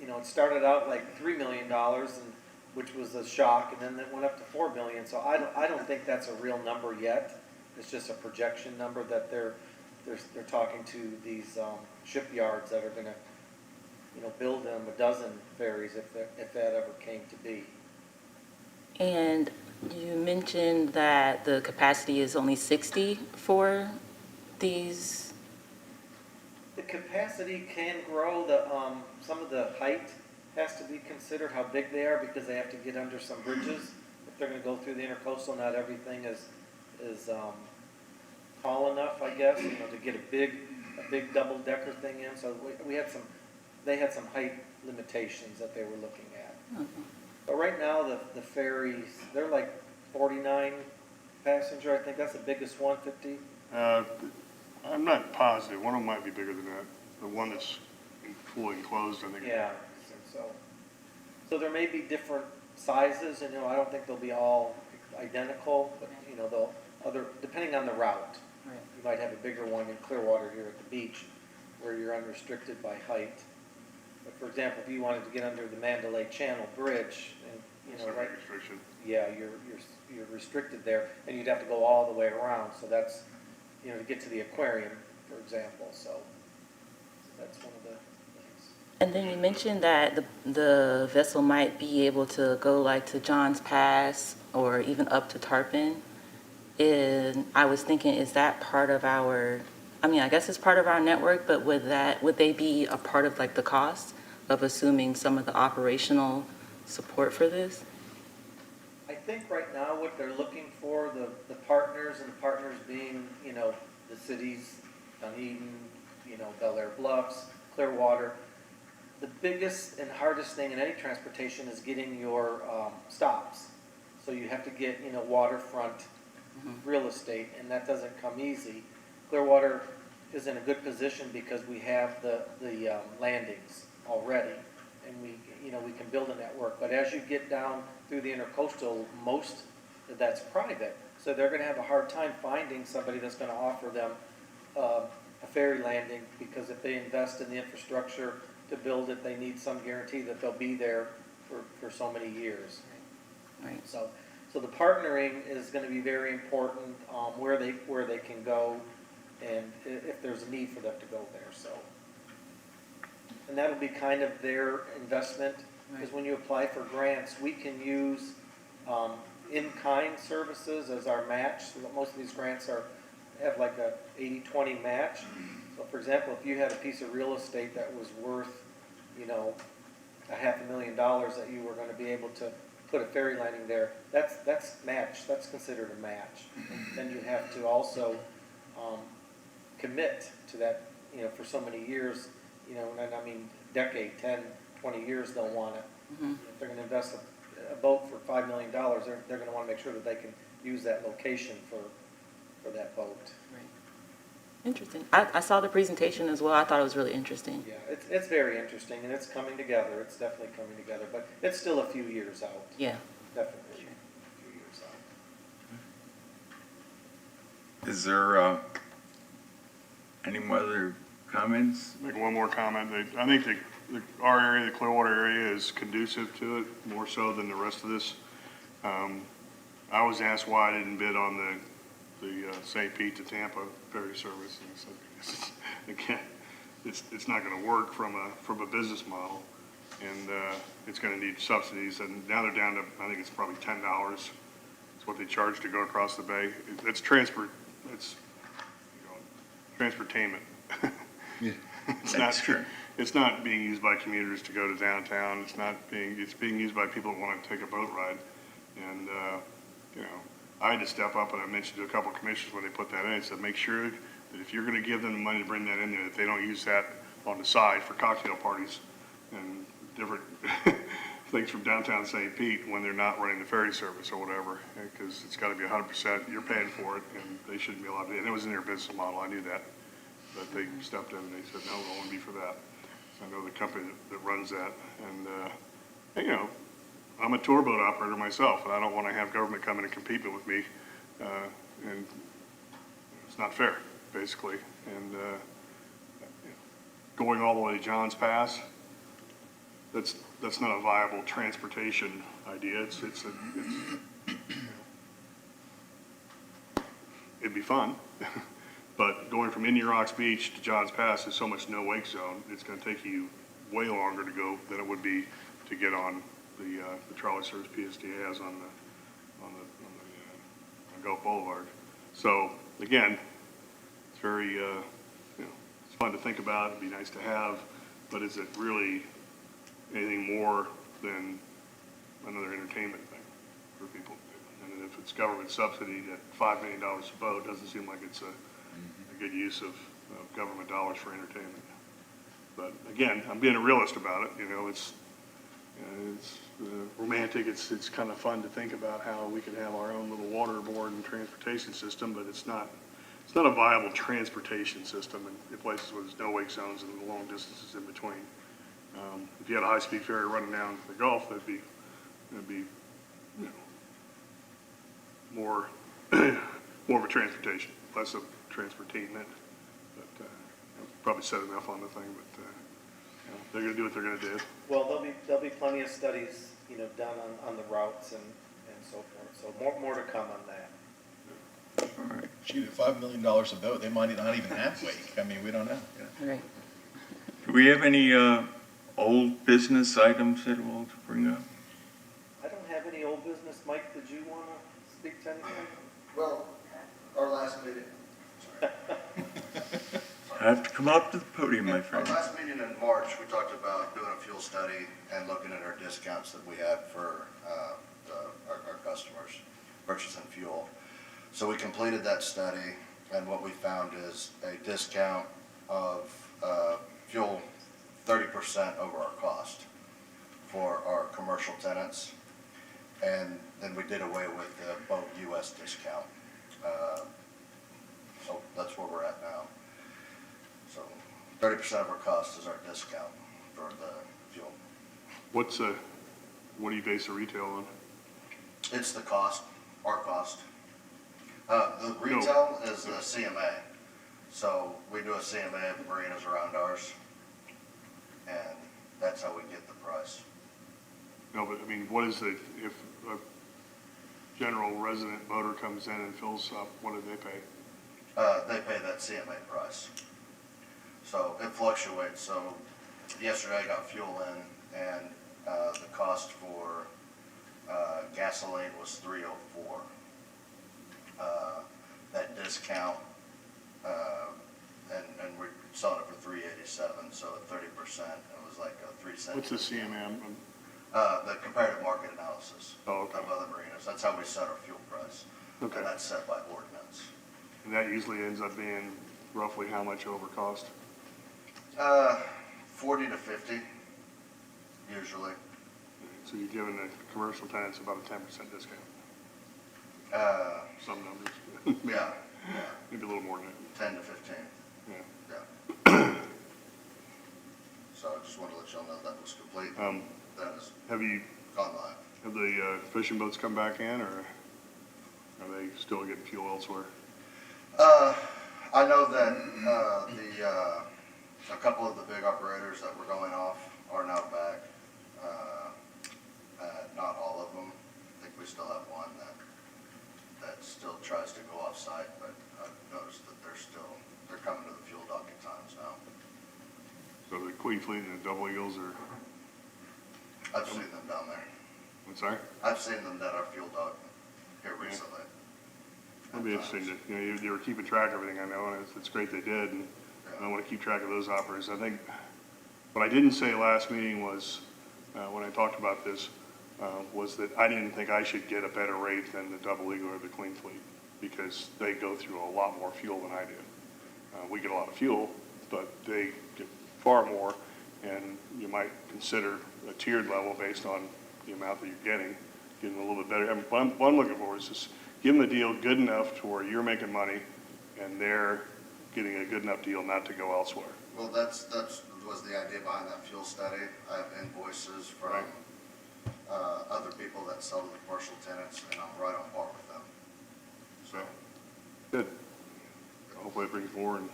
you know, it started out like $3 million, and which was a shock, and then it went up to $4 million. So I don't think that's a real number yet. It's just a projection number that they're talking to these shipyards that are going to, you know, build them a dozen ferries if that ever came to be. And you mentioned that the capacity is only 60 for these, The capacity can grow, some of the height has to be considered, how big they are, because they have to get under some bridges. If they're gonna go through the intercoastal, not everything is tall enough, I guess, to get a big double-decker thing in. So they had some height limitations that they were looking at. But right now, the ferries, they're like 49 passenger, I think that's the biggest one, 50. I'm not positive. One of them might be bigger than that. The one that's fully enclosed, I think. Yeah, so there may be different sizes, and, I don't think they'll be all identical, but, depending on the route. Right. You might have a bigger one in Clearwater here at the beach, where you're unrestricted by height. But for example, if you wanted to get under the Mandalay Channel Bridge, and, It's not right, a restriction. yeah, you're restricted there, and you'd have to go all the way around, so that's, to get to the aquarium, for example, so that's one of the things. and then you mentioned that the vessel might be able to go like to John's Pass or even up to Tarpon. And I was thinking, is that part of our, I guess it's part of our network, but would they be a part of like the cost of assuming some of the operational support for this? I think right now what they're looking for, the partners, and the partners being, the cities, Dunedin, Bel Air Bluffs, Clearwater. The biggest and hardest thing in any transportation is getting your stops. So you have to get, waterfront real estate, and that doesn't come easy. Clearwater is in a good position because we have the landings already, and we can build a network. But as you get down through the intercoastal, most of that's private. So they're gonna have a hard time finding somebody that's gonna offer them a ferry landing, because if they invest in the infrastructure to build it, they need some guarantee that they'll be there for so many years. Right. So the partnering is gonna be very important, where they can go, and if there's a need for them to go there, so. And that'll be kind of their investment, because when you apply for grants, we can use in-kind services as our match. So most of these grants have like a 80-20 match. So for example, if you had a piece of real estate that was worth, $500,000 that you were gonna be able to put a ferry landing there, that's match, that's considered a match. Then you have to also commit to that, for so many years, and decade, 10, 20 years they'll want it. If they're gonna invest a boat for $5 million, they're gonna wanna make sure that they can use that location for that boat. Right. Interesting. I saw the presentation as well. I thought it was really interesting. Yeah, it's very interesting, and it's coming together, it's definitely coming together, but it's still a few years out, Yeah. definitely a few years out. Is there any other comments? Make one more comment. I think our area, the Clearwater area, is conducive to it more so than the rest of this. I was asked why I didn't bid on the St. Pete to Tampa ferry service, and I said, again, it's not going to work from a business model, and it's going to need subsidies. And now they're down to, I think it's probably $10. It's what they charge to go across the bay. It's transportainment. Yeah. That's true. It's not being used by commuters to go to downtown. It's being used by people that want to take a boat ride. And, I had to step up, and I mentioned to a couple of commissioners when they put that in, I said, make sure that if you're going to give them the money to bring that in there, that they don't use that on the side for cocktail parties and different things from downtown St. Pete when they're not running the ferry service or whatever, because it's got to be 100%, you're paying for it, and they shouldn't be allowed to. And it was in their business model, I knew that. But they stepped in and they said, no, it won't be for that. So I know the company that runs that. And, I'm a tour boat operator myself, and I don't want to have government come in and compete with me. And it's not fair, basically. And going all the way to John's Pass, that's not a viable transportation idea. It'd be fun. But going from Indian Rocks Beach to John's Pass is so much no-wake zone, it's going to take you way longer to go than it would be to get on the trolley service PSTA has on the Gulf Boulevard. So again, it's very, it's fun to think about, it'd be nice to have, but is it really anything more than another entertainment thing for people to do? And if it's government subsidy at $5 million a boat, doesn't seem like it's a good use of government dollars for entertainment. But again, I'm being a realist about it, it's romantic, it's kind of fun to think about how we could have our own little waterborne and transportation system, but it's not a viable transportation system in places where there's no wake zones and the long distances in between. If you had a high-speed ferry running down the Gulf, that'd be more of a transportation, less of transportainment. But probably said enough on the thing, but they're going to do what they're going to do. Well, there'll be plenty of studies, done on the routes and so forth, so more to come on that. All right. Shoot, at $5 million a boat, they might not even have wake. I mean, we don't know. Right. Do we have any old business items at all to bring up? I don't have any old business. Mike, did you want to speak to anything? Well, our last meeting, Have to come up to the podium, my our friend. last meeting in March, we talked about doing a fuel study and looking at our discounts that we had for our customers purchasing fuel. So we completed that study, and what we found is a discount of fuel 30% over our cost for our commercial tenants. And then we did away with the boat US discount. So that's where we're at now. So 30% of our cost is our discount for the fuel. What do you base the retail on? It's the cost, our cost. The retail is the CMA. So we do a CMA of marinas around ours, and that's how we get the price. No, but I mean, what is if a general resident boater comes in and fills up, what do they pay? They pay that CMA price. So it fluctuates. So yesterday I got fuel in, and the cost for gasoline was $3.04. That discount, and we're selling it for $3.87. So at 30%, it was like a 3 cents. What's the CMM? The comparative market analysis Oh, okay. of other marinas. That's how we set our fuel price. Okay. And that's set by ordinance. And that usually ends up being roughly how much over cost? 40 to 50, usually. So you're giving the commercial tenants about a 10% discount, some numbers. Yeah, Maybe a little more than that. 10 to 15, Yeah. yeah. So I just wanted to let y'all know that was complete. That is Have gone live. the fishing boats come back in, or are they still getting fuel elsewhere? I know that a couple of the big operators that were going off are now back. Not all of them. I think we still have one that still tries to go off site, but I've noticed that they're coming to the fuel dock at times now. So the Queen Fleet and the Double Eagles are, I've seen them down there. I'm sorry? I've seen them at our fuel dock here recently. It'd be interesting to, you were keeping track of everything, I know, and it's great they did, and I want to keep track of those operators. I think, what I didn't say last meeting was, when I talked about this, was that I didn't think I should get a better rate than the Double Eagle or the Queen Fleet, because they go through a lot more fuel than I do. We get a lot of fuel, but they get far more, and you might consider a tiered level based on the amount that you're getting a little bit better. I mean, what I'm looking for is just give them the deal good enough to where you're making money and they're getting a good enough deal not to go elsewhere. Well, that's was the idea behind that fuel study. I have invoices from Right. other people that sell to the commercial tenants, and I'm right on par with them. So, Good. Hopefully it brings more, and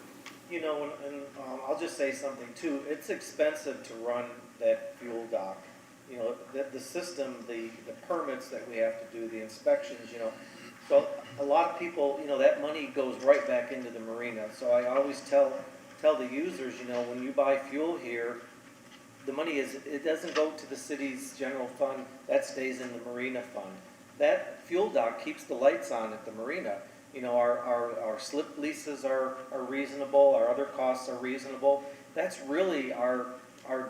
And I'll just say something too. It's expensive to run that fuel dock. The system, the permits that we have to do, the inspections, So a lot of people, that money goes right back into the marina. So I always tell the users, when you buy fuel here, the money is, it doesn't go to the city's general fund, that stays in the marina fund. That fuel dock keeps the lights on at the marina. You know, our slip leases are reasonable, our other costs are reasonable. That's really our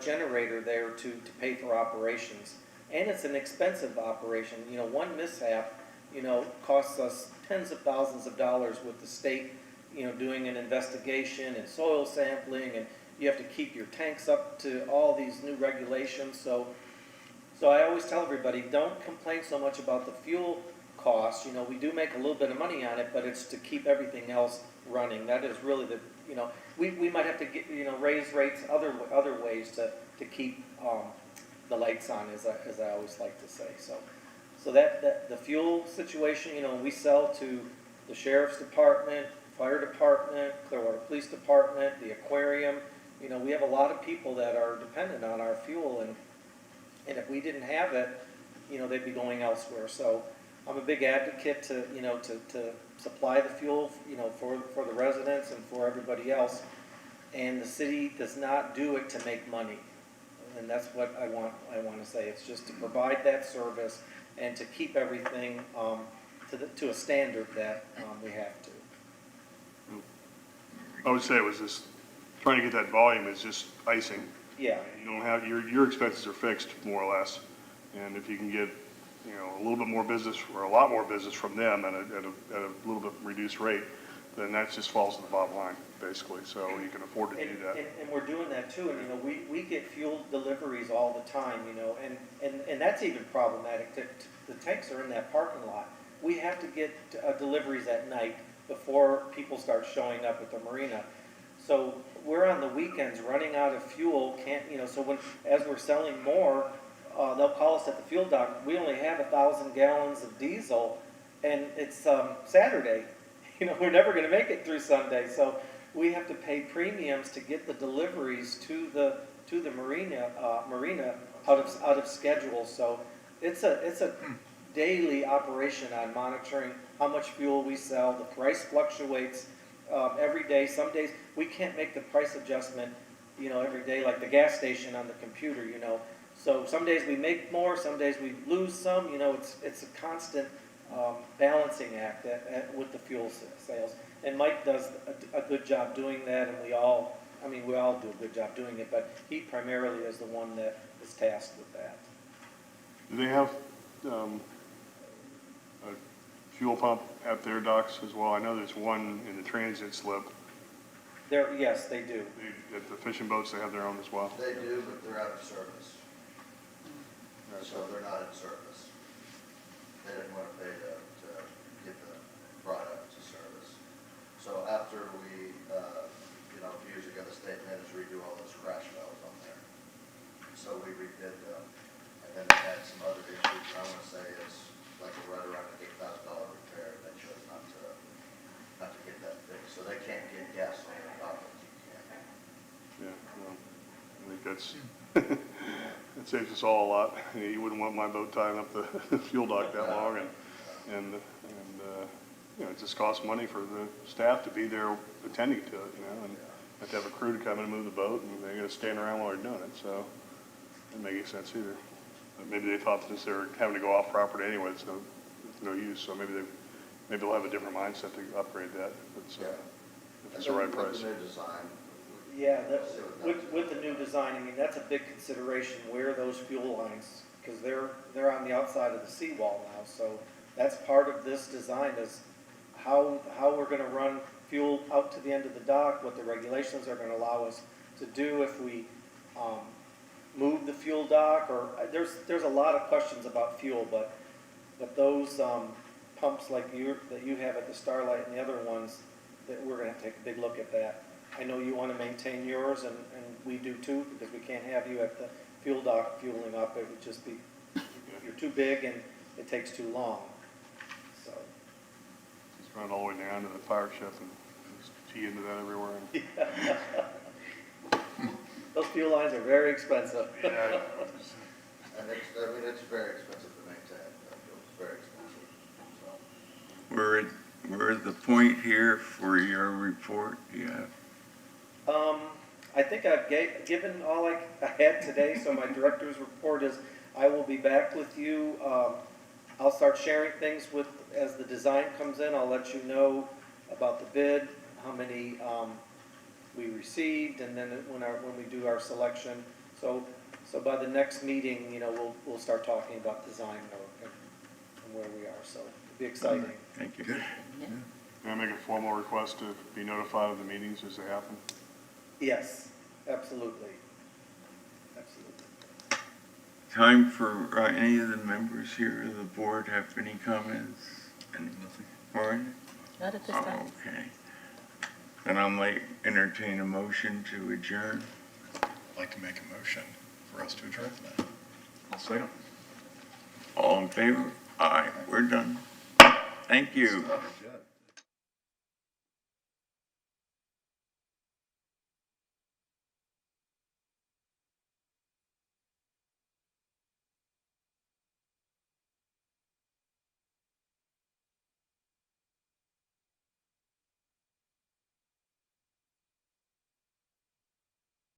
generator there to pay for operations. And it's an expensive operation. You know, one mishap, you know, costs us tens of thousands of dollars with the state, you know, doing an investigation and soil sampling, and you have to keep your tanks up to all these new regulations. So I always tell everybody, don't complain so much about the fuel costs. You know, we do make a little bit of money on it, but it's to keep everything else running. That is really the, you know, we might have to get, you know, raise rates other ways to keep the lights on, as I always like to say. So that the fuel situation, you know, we sell to the sheriff's department, fire department, Clearwater Police Department, the aquarium. You know, we have a lot of people that are dependent on our fuel, and if we didn't have it, you know, they'd be going elsewhere. So I'm a big advocate to, you know, to supply the fuel, you know, for the residents and for everybody else. And the city does not do it to make money. And that's what I want to say. It's just to provide that service and to keep everything to a standard that we have to. I would say it was just, trying to get that volume is just icing. Yeah. You don't have, your expenses are fixed more or less. And if you can get, you know, a little bit more business or a lot more business from them at a little bit reduced rate, then that just falls to the bottom line, basically. So you can afford to do that. And we're doing that too. And, you know, we get fuel deliveries all the time, you know, and that's even problematic. The tanks are in that parking lot. We have to get deliveries at night before people start showing up at the marina. So we're on the weekends running out of fuel, you know, so as we're selling more, they'll call us at the fuel dock. We only have 1,000 gallons of diesel, and it's Saturday. You know, we're never going to make it through Sunday, so we have to pay premiums to get the deliveries to the marina out of schedule. So it's a daily operation on monitoring how much fuel we sell. The price fluctuates every day. Some days we can't make the price adjustment, you know, every day like the gas station on the computer, you know. So some days we make more, some days we lose some. You know, it's a constant balancing act with the fuel sales. And Mike does a good job doing that, and we all do a good job doing it, but he primarily is the one that is tasked with that. Do they have a fuel pump at their docks as well? I know there's one in the transit slip. Yes, they do. At the fishing boats, they have their own as well. They do, but they're out of service. So they're not in service. They didn't want to pay to get the product to service. So after we, you know, a few years ago, the state made us redo all those crash valves on there. So we redid them, and then it had some other issues. I want to say it's like right around an $8,000 repair. They chose not to get that fixed. So they can't get gas on their dock. Yeah, well, I think that's, it saves us all a lot. You wouldn't want my boat tying up the fuel dock that long, and you know, it just costs money for the staff to be there attending to it, you know, and have to have a crew to come in and move the boat, and they're gonna stand around while they're doing it, so it doesn't make any sense either. But maybe they thought since they're having to go off property anyway, it's no use, so maybe they'll have a different mindset to upgrade that, if it's the right price. New design. Yeah, with the new design, I mean, that's a big consideration, where those fuel lines, because they're on the outside of the seawall now, so that's part of this design is how we're going to run fuel out to the end of the dock, what the regulations are going to allow us to do if we move the fuel dock, or there's a lot of questions about fuel, but those pumps like that you have at the Starlight and the other ones, that we're going to take a big look at that. I know you want to maintain yours, and we do too, because we can't have you at the fuel dock fueling up. It would just be, you're too big and it takes too long. So. Just run all the way down to the fire ship and just tee into that everywhere. Those fuel lines are very expensive. And it's very expensive to maintain. It's very expensive. So. We're at the point here for your report, yeah. I think I've given all I had today, so my director's report is, I will be back with you. I'll start sharing things as the design comes in, I'll let you know about the bid, how many we received, and then when we do our selection. So by the next meeting, we'll start talking about design and where we are, so it'll be exciting. Thank you. Good. Can I make a formal request to be notified of the meetings as they happen? Yes, absolutely. Absolutely. Time for any of the members here of the board have any comments? Nothing. Maureen? Not at this time. Okay. Then I might entertain a motion to adjourn. I'd like to make a motion for us to adjourn tonight. I'll second. All in favor? Aye, we're done. Thank you. Good.